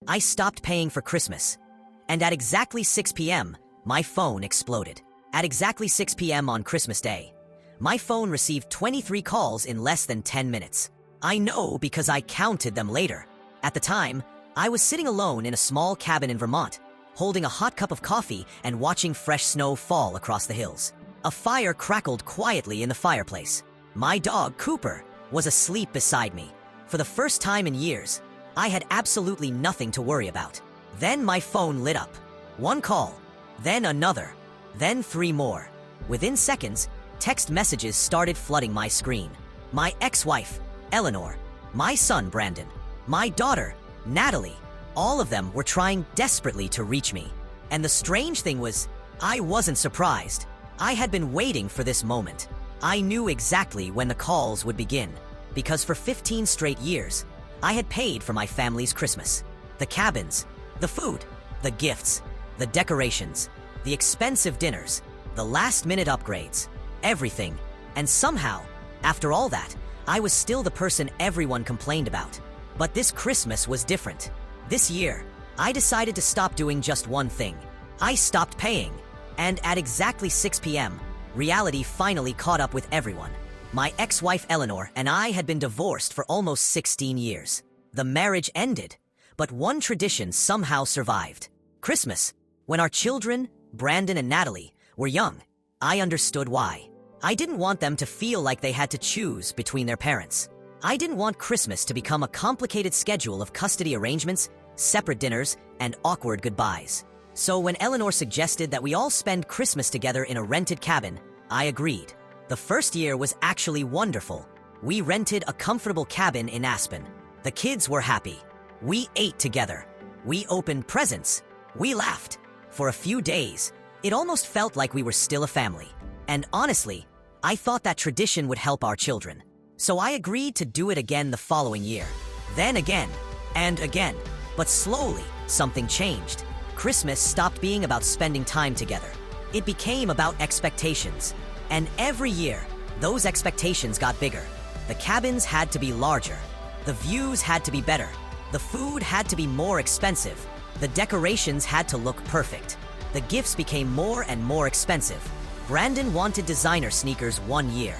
I stopped paying for Christmas. And at exactly 6 p.m., my phone exploded. At exactly 6 p.m. on Christmas Day, my phone received 23 calls in less than 10 minutes. I know because I counted them later. At the time, I was sitting alone in a small cabin in Vermont, holding a hot cup of coffee and watching fresh snow fall across the hills. A fire crackled quietly in the fireplace. My dog, Cooper, was asleep beside me. For the first time in years, I had absolutely nothing to worry about. Then my phone lit up. One call, then another, then 3 more. Within seconds, text messages started flooding my screen. My ex-wife, Eleanor, my son, Brandon, my daughter, Natalie, all of them were trying desperately to reach me. And the strange thing was, I wasn't surprised. I had been waiting for this moment. I knew exactly when the calls would begin, because for 15 straight years, I had paid for my family's Christmas. The cabins, the food, the gifts, the decorations, the expensive dinners, the last-minute upgrades, everything. And somehow, after all that, I was still the person everyone complained about. But this Christmas was different. This year, I decided to stop doing just one thing. I stopped paying. And at exactly 6 p.m., reality finally caught up with everyone. My ex-wife Eleanor and I had been divorced for almost 16 years. The marriage ended, but one tradition somehow survived. Christmas. When our children, Brandon and Natalie, were young, I understood why. I didn't want them to feel like they had to choose between their parents. I didn't want Christmas to become a complicated schedule of custody arrangements, separate dinners, and awkward goodbyes. So when Eleanor suggested that we all spend Christmas together in a rented cabin, I agreed. The first year was actually wonderful. We rented a comfortable cabin in Aspen. The kids were happy. We ate together. We opened presents. We laughed. For a few days, it almost felt like we were still a family. And honestly, I thought that tradition would help our children. So I agreed to do it again the following year. Then again, and again. But slowly, something changed. Christmas stopped being about spending time together. It became about expectations. And every year, those expectations got bigger. The cabins had to be larger. The views had to be better. The food had to be more expensive. The decorations had to look perfect. The gifts became more and more expensive. Brandon wanted designer sneakers one year,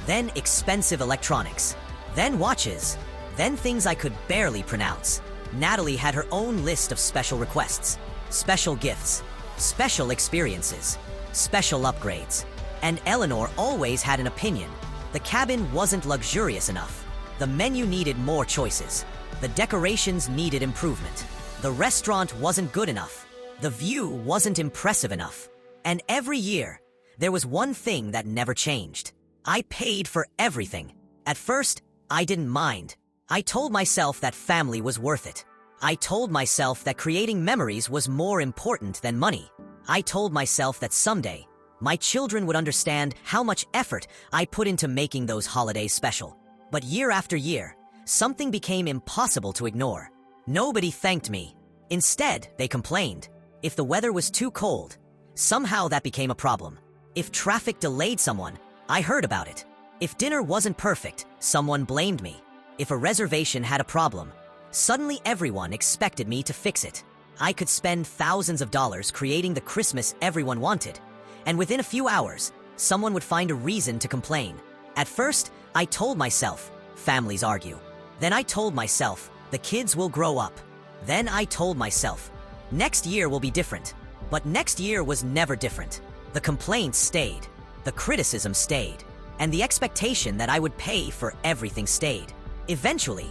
then expensive electronics, then watches, then things I could barely pronounce. Natalie had her own list of special requests, special gifts, special experiences, special upgrades. And Eleanor always had an opinion. The cabin wasn't luxurious enough. The menu needed more choices. The decorations needed improvement. The restaurant wasn't good enough. The view wasn't impressive enough. And every year, there was one thing that never changed. I paid for everything. At first, I didn't mind. I told myself that family was worth it. I told myself that creating memories was more important than money. I told myself that someday, my children would understand how much effort I put into making those holidays special. But year after year, something became impossible to ignore. Nobody thanked me. Instead, they complained. If the weather was too cold, somehow that became a problem. If traffic delayed someone, I heard about it. If dinner wasn't perfect, someone blamed me. If a reservation had a problem, suddenly everyone expected me to fix it. I could spend thousands of dollars creating the Christmas everyone wanted, and within a few hours, someone would find a reason to complain. At first, I told myself, families argue. Then I told myself, the kids will grow up. Then I told myself, next year will be different. But next year was never different. The complaints stayed. The criticism stayed. And the expectation that I would pay for everything stayed. Eventually,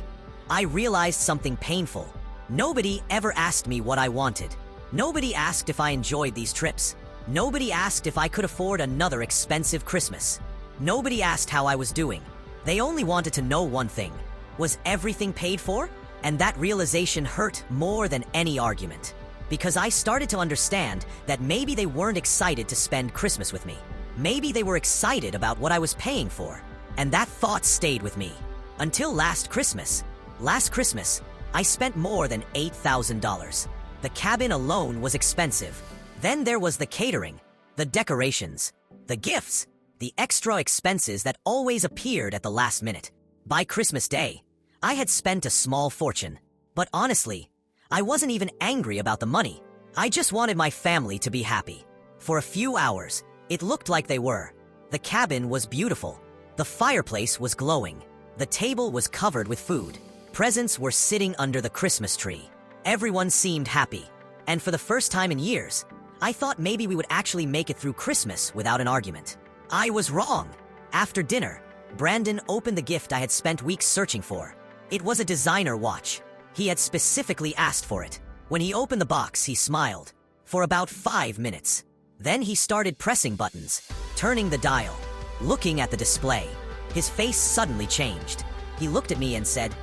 I realized something painful. Nobody ever asked me what I wanted. Nobody asked if I enjoyed these trips. Nobody asked if I could afford another expensive Christmas. Nobody asked how I was doing. They only wanted to know one thing. Was everything paid for? And that realization hurt more than any argument. Because I started to understand that maybe they weren't excited to spend Christmas with me. Maybe they were excited about what I was paying for. And that thought stayed with me. Until last Christmas. Last Christmas, I spent more than $8,000. The cabin alone was expensive. Then there was the catering, the decorations, the gifts, the extra expenses that always appeared at the last minute. By Christmas Day, I had spent a small fortune. But honestly, I wasn't even angry about the money. I just wanted my family to be happy. For a few hours, it looked like they were. The cabin was beautiful. The fireplace was glowing. The table was covered with food. Presents were sitting under the Christmas tree. Everyone seemed happy. And for the first time in years, I thought maybe we would actually make it through Christmas without an argument. I was wrong. After dinner, Brandon opened the gift I had spent weeks searching for. It was a designer watch. He had specifically asked for it. When he opened the box, he smiled for about 5 minutes. Then he started pressing buttons, turning the dial, looking at the display. His face suddenly changed. He looked at me and said,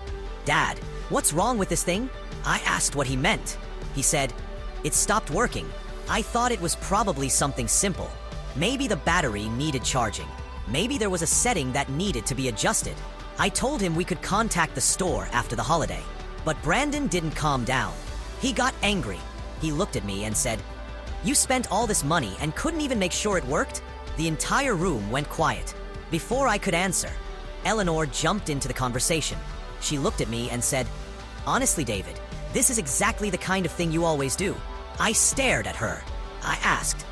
"Dad, what's wrong with this thing?" I asked what he meant. He said, "It stopped working." I thought it was probably something simple. Maybe the battery needed charging. Maybe there was a setting that needed to be adjusted. I told him we could contact the store after the holiday. But Brandon didn't calm down. He got angry. He looked at me and said, "You spent all this money and couldn't even make sure it worked?" The entire room went quiet. Before I could answer, Eleanor jumped into the conversation. She looked at me and said, "Honestly, David, this is exactly the kind of thing you always do." I stared at her. I asked,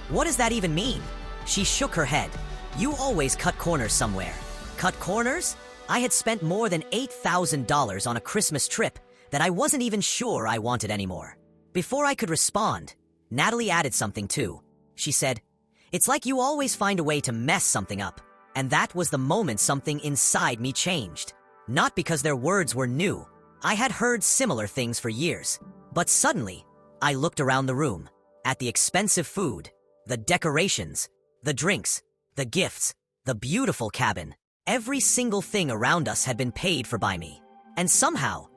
"What does that even mean?" She shook her head. "You always cut corners somewhere." Cut corners? I had spent more than $8,000 on a Christmas trip that I wasn't even sure I wanted anymore. Before I could respond, Natalie added something too. She said, "It's like you always find a way to mess something up." And that was the moment something inside me changed. Not because their words were new. I had heard similar things for years. But suddenly, I looked around the room, at the expensive food, the decorations, the drinks, the gifts, the beautiful cabin. Every single thing around us had been paid for by me. And somehow,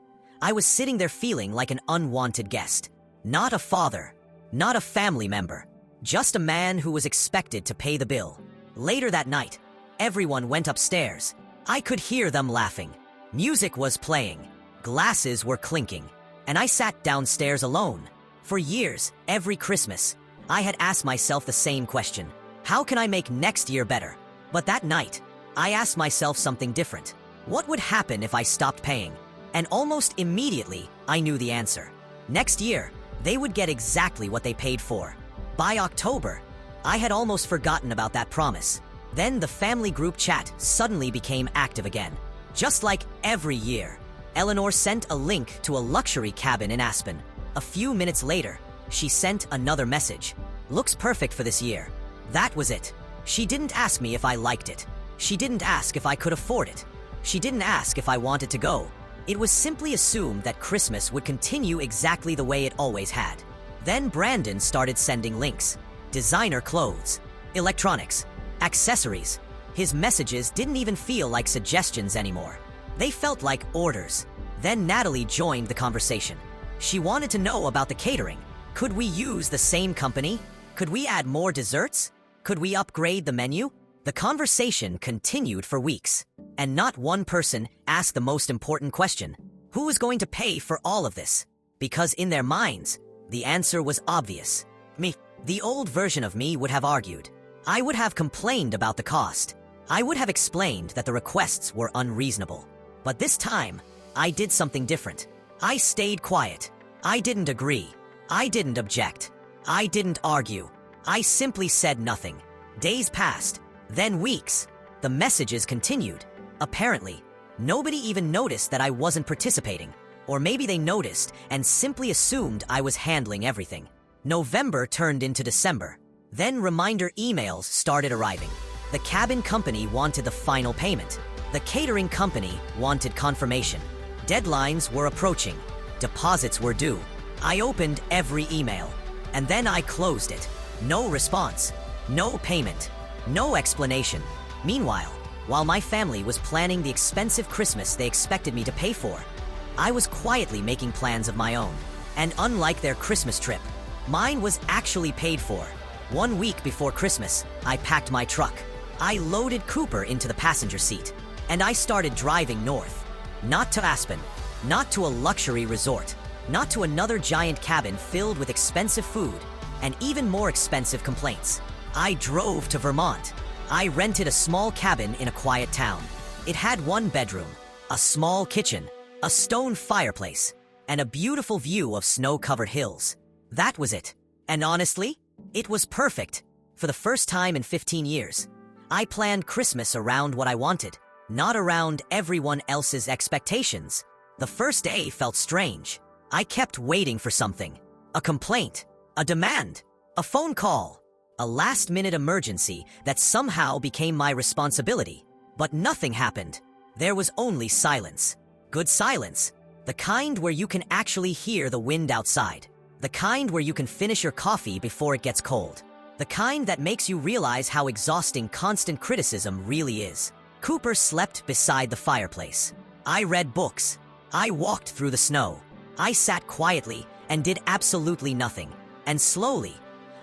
I was sitting there feeling like an unwanted guest. Not a father, not a family member, just a man who was expected to pay the bill. Later that night, everyone went upstairs. I could hear them laughing. Music was playing. Glasses were clinking. And I sat downstairs alone. For years, every Christmas, I had asked myself the same question. How can I make next year better? But that night, I asked myself something different. What would happen if I stopped paying? And almost immediately, I knew the answer. Next year, they would get exactly what they paid for. By October, I had almost forgotten about that promise. Then the family group chat suddenly became active again. Just like every year, Eleanor sent a link to a luxury cabin in Aspen. A few minutes later, she sent another message. "Looks perfect for this year." That was it. She didn't ask me if I liked it. She didn't ask if I could afford it. She didn't ask if I wanted to go. It was simply assumed that Christmas would continue exactly the way it always had. Then Brandon started sending links. Designer clothes, electronics, accessories. His messages didn't even feel like suggestions anymore. They felt like orders. Then Natalie joined the conversation. She wanted to know about the catering. Could we use the same company? Could we add more desserts? Could we upgrade the menu? The conversation continued for weeks, and not one person asked the most important question. Who is going to pay for all of this? Because in their minds, the answer was obvious. Me. The old version of me would have argued. I would have complained about the cost. I would have explained that the requests were unreasonable. But this time, I did something different. I stayed quiet. I didn't agree. I didn't object. I didn't argue. I simply said nothing. Days passed. Then weeks. The messages continued. Apparently, nobody even noticed that I wasn't participating. Or maybe they noticed and simply assumed I was handling everything. November turned into December. Then reminder emails started arriving. The cabin company wanted the final payment. The catering company wanted confirmation. Deadlines were approaching. Deposits were due. I opened every email. And then I closed it. No response. No payment. No explanation. Meanwhile, while my family was planning the expensive Christmas they expected me to pay for, I was quietly making plans of my own. And unlike their Christmas trip, mine was actually paid for. 1 week before Christmas, I packed my truck. I loaded Cooper into the passenger seat, and I started driving north. Not to Aspen, not to a luxury resort, not to another giant cabin filled with expensive food and even more expensive complaints. I drove to Vermont. I rented a small cabin in a quiet town. It had 1 bedroom, a small kitchen, a stone fireplace, and a beautiful view of snow-covered hills. That was it. And honestly, it was perfect. For the first time in 15 years, I planned Christmas around what I wanted, not around everyone else's expectations. The first day felt strange. I kept waiting for something. A complaint, a demand, a phone call, a last-minute emergency that somehow became my responsibility. But nothing happened. There was only silence. Good silence. The kind where you can actually hear the wind outside. The kind where you can finish your coffee before it gets cold. The kind that makes you realize how exhausting constant criticism really is. Cooper slept beside the fireplace. I read books. I walked through the snow. I sat quietly and did absolutely nothing. And slowly,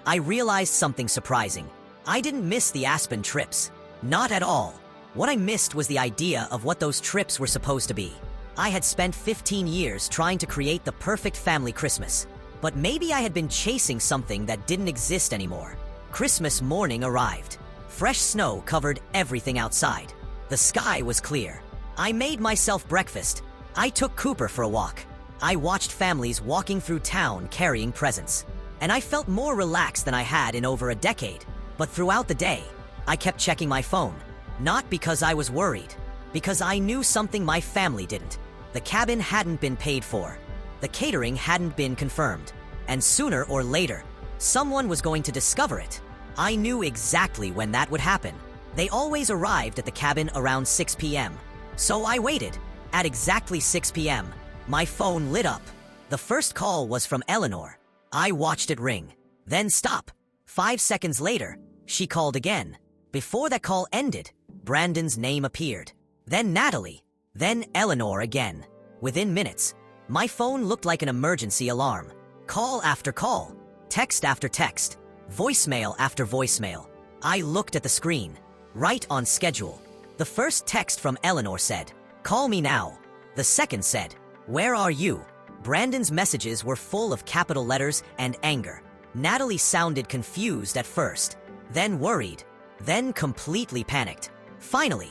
I realized something surprising. I didn't miss the Aspen trips. Not at all. What I missed was the idea of what those trips were supposed to be. I had spent 15 years trying to create the perfect family Christmas. But maybe I had been chasing something that didn't exist anymore. Christmas morning arrived. Fresh snow covered everything outside. The sky was clear. I made myself breakfast. I took Cooper for a walk. I watched families walking through town carrying presents. And I felt more relaxed than I had in over a decade. But throughout the day, I kept checking my phone. Not because I was worried, because I knew something my family didn't. The cabin hadn't been paid for. The catering hadn't been confirmed. And sooner or later, someone was going to discover it. I knew exactly when that would happen. They always arrived at the cabin around 6 p.m. So I waited. At exactly 6 p.m., my phone lit up. The first call was from Eleanor. I watched it ring, then stop. 5 seconds later, she called again. Before that call ended, Brandon's name appeared. Then Natalie. Then Eleanor again. Within minutes, my phone looked like an emergency alarm. Call after call, text after text, voicemail after voicemail. I looked at the screen. Right on schedule. The first text from Eleanor said, "Call me now." The second said, "Where are you?" Brandon's messages were full of capital letters and anger. Natalie sounded confused at first, then worried, then completely panicked. Finally,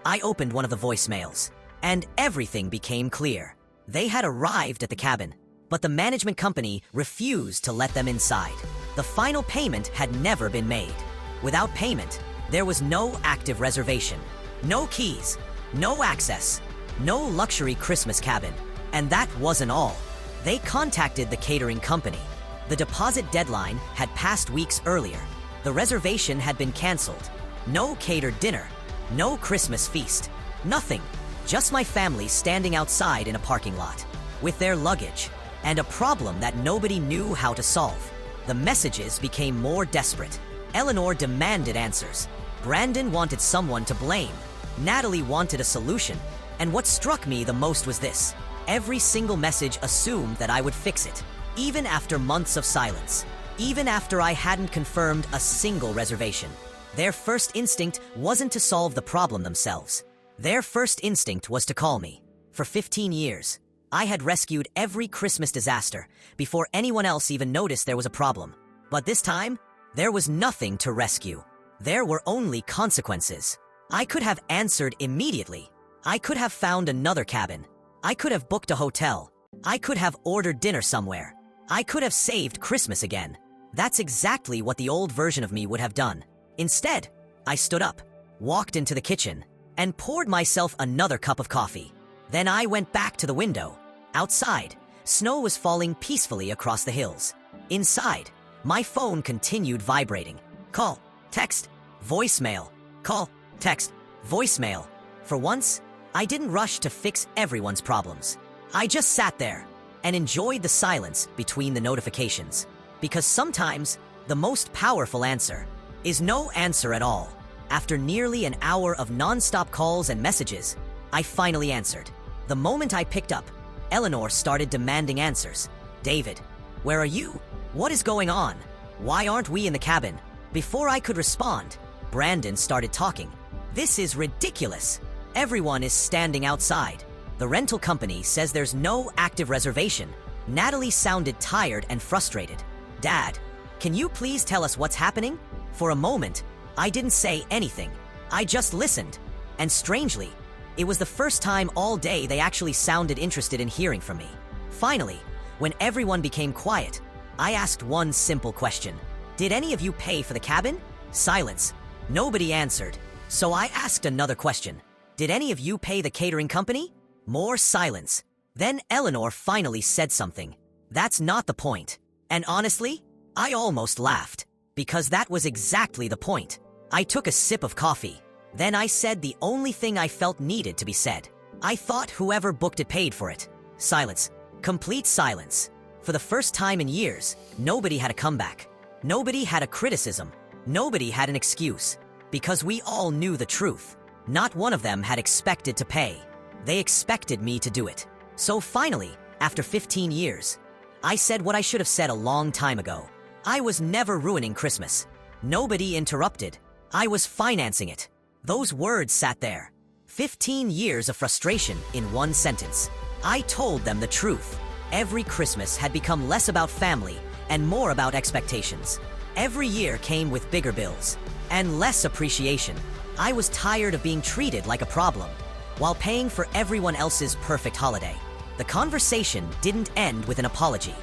I opened one of the voicemails, and everything became clear. They had arrived at the cabin, but the management company refused to let them inside. The final payment had never been made. Without payment, there was no active reservation, no keys, no access, no luxury Christmas cabin. And that wasn't all. They contacted the catering company. The deposit deadline had passed weeks earlier. The reservation had been canceled. No catered dinner, no Christmas feast, nothing. Just my family standing outside in a parking lot, with their luggage, and a problem that nobody knew how to solve. The messages became more desperate. Eleanor demanded answers. Brandon wanted someone to blame. Natalie wanted a solution. And what struck me the most was this. Every single message assumed that I would fix it, even after months of silence, even after I hadn't confirmed a single reservation. Their first instinct wasn't to solve the problem themselves. Their first instinct was to call me. For 15 years, I had rescued every Christmas disaster before anyone else even noticed there was a problem. But this time, there was nothing to rescue. There were only consequences. I could have answered immediately. I could have found another cabin. I could have booked a hotel. I could have ordered dinner somewhere. I could have saved Christmas again. That's exactly what the old version of me would have done. Instead, I stood up, walked into the kitchen, and poured myself another cup of coffee. Then I went back to the window. Outside, snow was falling peacefully across the hills. Inside, my phone continued vibrating. Call, text, voicemail. Call, text, voicemail. For once, I didn't rush to fix everyone's problems. I just sat there and enjoyed the silence between the notifications. Because sometimes, the most powerful answer is no answer at all. After nearly an hour of non-stop calls and messages, I finally answered. The moment I picked up, Eleanor started demanding answers. "David, where are you? What is going on? Why aren't we in the cabin?" Before I could respond, Brandon started talking. "This is ridiculous. Everyone is standing outside. The rental company says there's no active reservation." Natalie sounded tired and frustrated. "Dad, can you please tell us what's happening?" For a moment, I didn't say anything. I just listened. And strangely, it was the first time all day they actually sounded interested in hearing from me. Finally, when everyone became quiet, I asked one simple question. Did any of you pay for the cabin? Silence. Nobody answered. So I asked another question. Did any of you pay the catering company? More silence. Then Eleanor finally said something. That's not the point. And honestly, I almost laughed. Because that was exactly the point. I took a sip of coffee. Then I said the only thing I felt needed to be said. I thought whoever booked it paid for it. Silence. Complete silence. For the first time in years, nobody had a comeback. Nobody had a criticism. Nobody had an excuse. Because we all knew the truth. Not one of them had expected to pay. They expected me to do it. So finally, after 15 years, I said what I should have said a long time ago. I was never ruining Christmas. Nobody interrupted. I was financing it. Those words sat there. 15 years of frustration in one sentence. I told them the truth. Every Christmas had become less about family and more about expectations. Every year came with bigger bills and less appreciation. I was tired of being treated like a problem while paying for everyone else's perfect holiday. The conversation didn't end with an apology.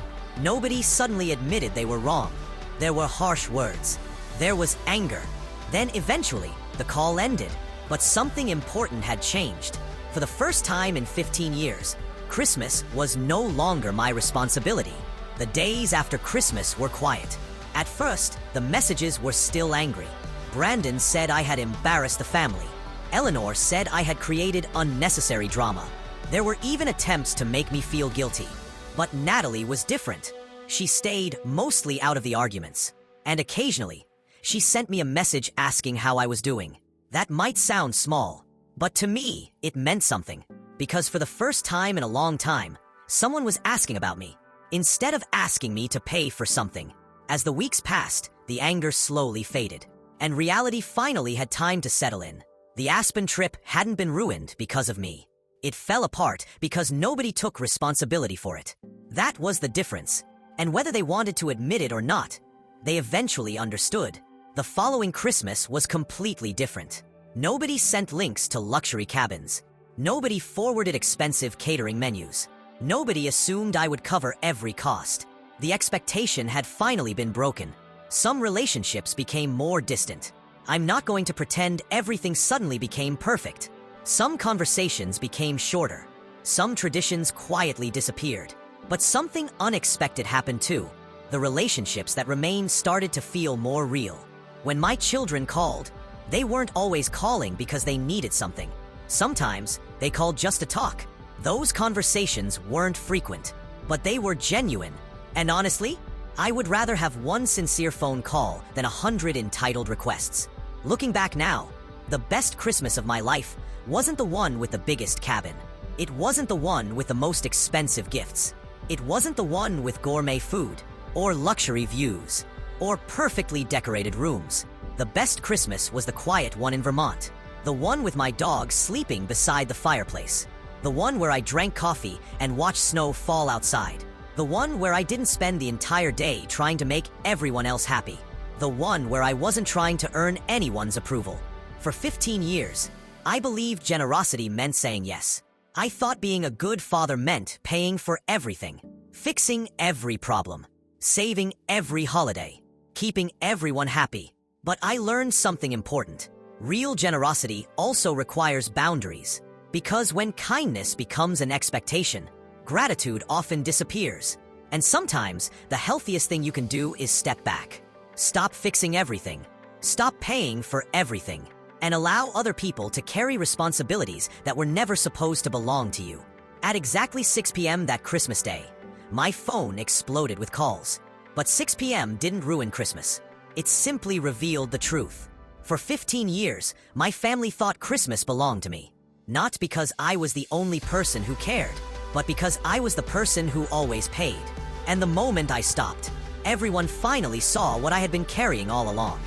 Nobody suddenly admitted they were wrong. There were harsh words. There was anger. Then eventually, the call ended. But something important had changed. For the first time in 15 years, Christmas was no longer my responsibility. The days after Christmas were quiet. At first, the messages were still angry. Brandon said I had embarrassed the family. Eleanor said I had created unnecessary drama. There were even attempts to make me feel guilty. But Natalie was different. She stayed mostly out of the arguments. And occasionally, she sent me a message asking how I was doing. That might sound small, but to me, it meant something. Because for the first time in a long time, someone was asking about me, instead of asking me to pay for something. As the weeks passed, the anger slowly faded, and reality finally had time to settle in. The Aspen trip hadn't been ruined because of me. It fell apart because nobody took responsibility for it. That was the difference. And whether they wanted to admit it or not, they eventually understood. The following Christmas was completely different. Nobody sent links to luxury cabins. Nobody forwarded expensive catering menus. Nobody assumed I would cover every cost. The expectation had finally been broken. Some relationships became more distant. I'm not going to pretend everything suddenly became perfect. Some conversations became shorter. Some traditions quietly disappeared. But something unexpected happened too. The relationships that remained started to feel more real. When my children called, they weren't always calling because they needed something. Sometimes, they called just to talk. Those conversations weren't frequent, but they were genuine. And honestly, I would rather have one sincere phone call than 100 entitled requests. Looking back now, the best Christmas of my life wasn't the one with the biggest cabin. It wasn't the one with the most expensive gifts. It wasn't the one with gourmet food, or luxury views, or perfectly decorated rooms. The best Christmas was the quiet one in Vermont. The one with my dog sleeping beside the fireplace. The one where I drank coffee and watched snow fall outside. The one where I didn't spend the entire day trying to make everyone else happy. The one where I wasn't trying to earn anyone's approval. For 15 years, I believed generosity meant saying yes. I thought being a good father meant paying for everything, fixing every problem, saving every holiday, keeping everyone happy. But I learned something important. Real generosity also requires boundaries. Because when kindness becomes an expectation, gratitude often disappears. And sometimes, the healthiest thing you can do is step back. Stop fixing everything. Stop paying for everything. And allow other people to carry responsibilities that were never supposed to belong to you. At exactly 6 p.m. that Christmas day, my phone exploded with calls. But 6 p.m. didn't ruin Christmas. It simply revealed the truth. For 15 years, my family thought Christmas belonged to me. Not because I was the only person who cared, but because I was the person who always paid. And the moment I stopped, everyone finally saw what I had been carrying all along.